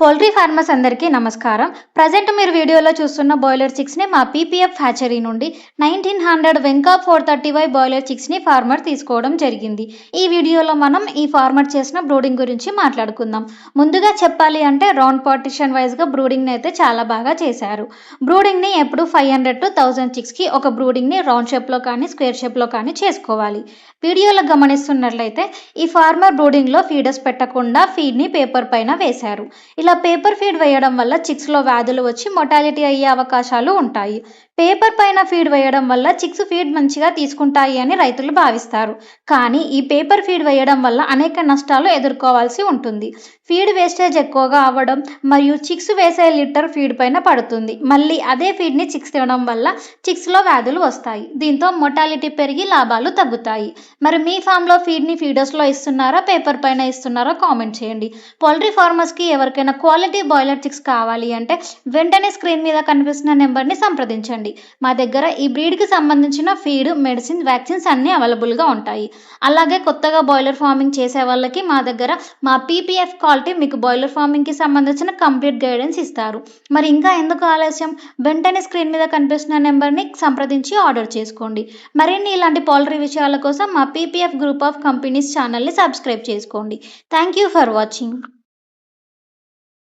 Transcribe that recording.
Poultry farmers అందరికీ నమస్కారం. Present మీరు వీడియోలో చూస్తున్న బాయిలర్ చిక్స్ని మా పీపీఎఫ్ హ్యాచరీ నుండి 1900 వెంకా 430Y బాయిలర్ చిక్స్ని ఫార్మర్ తీసుకోవడం జరిగింది. ఈ వీడియోలో మనం ఈ ఫార్మర్ చేసిన బ్రూడింగ్ గురించి మాట్లాడుకుందాం. ముందుగా చెప్పాలి అంటే రౌండ్ పార్టిషన్ వైజ్గా బ్రూడింగ్ని అయితే చాలా బాగా చేశారు. బ్రూడింగ్ని ఎప్పుడు 500 to 1000 చిక్స్కి ఒక బ్రూడింగ్ని రౌండ్ షేప్లో కానీ స్క్వేర్ షేప్లో కానీ చేసుకోవాలి. వీడియోలో గమనిస్తున్నట్లయితే ఈ ఫార్మర్ బ్రూడింగ్లో ఫీడర్స్ పెట్టకుండా ఫీడ్ని పేపర్ పైన వేశారు. ఇలా పేపర్ ఫీడ్ వేయడం వల్ల చిక్స్లో వ్యాధులు వచ్చి మొటాలిటీ అయ్యే అవకాశాలు ఉంటాయి. పేపర్ పైన ఫీడ్ వేయడం వల్ల చిక్స్ ఫీడ్ మంచిగా తీసుకుంటాయి అని రైతులు భావిస్తారు. కానీ ఈ పేపర్ ఫీడ్ వేయడం వల్ల అనేక నష్టాలు ఎదుర్కోవాల్సి ఉంటుంది. ఫీడ్ వేస్టేజ్ ఎక్కువగా అవ్వడం మరియు చిక్స్ వేసే లీటర్ ఫీడ్ పైన పడుతుంది. మళ్ళీ అదే ఫీడ్ని చిక్స్ తినడం వల్ల చిక్స్లో వ్యాధులు వస్తాయి. దీంతో మొటాలిటీ పెరిగి లాభాలు తగ్గుతాయి. మరి మీ ఫామ్లో ఫీడ్ని ఫీడర్స్లో ఇస్తున్నారా, పేపర్ పైన ఇస్తున్నారా కామెంట్ చేయండి. పౌల్ట్రీ ఫార్మర్స్కి ఎవరికైనా క్వాలిటీ బాయిలర్ చిక్స్ కావాలి అంటే వెంటనే స్క్రీన్ మీద కనిపిస్తున్న నెంబర్ని సంప్రదించండి. మా దగ్గర ఈ బ్రీడ్కి సంబంధించిన ఫీడ్, మెడిసిన్, వ్యాక్సిన్స్ అన్నీ అవైలబుల్గా ఉంటాయి. అలాగే కొత్తగా బాయిలర్ ఫార్మింగ్ చేసే వాళ్ళకి మా దగ్గర మా పీపీఎఫ్ క్వాలిటీ మీకు బాయిలర్ ఫార్మింగ్కి సంబంధించిన కంప్లీట్ గైడెన్స్ ఇస్తారు. మరి ఇంకా ఎందుకు ఆలస్యం, వెంటనే స్క్రీన్ మీద కనిపిస్తున్న నెంబర్ని సంప్రదించి ఆర్డర్ చేసుకోండి. మరిన్ని ఇలాంటి పౌల్ట్రీ విషయాల కోసం మా పీపీఎఫ్ గ్రూప్ ఆఫ్ కంపెనీస్ ఛానల్ని సబ్స్క్రైబ్ చేసుకోండి. Thank you for watching.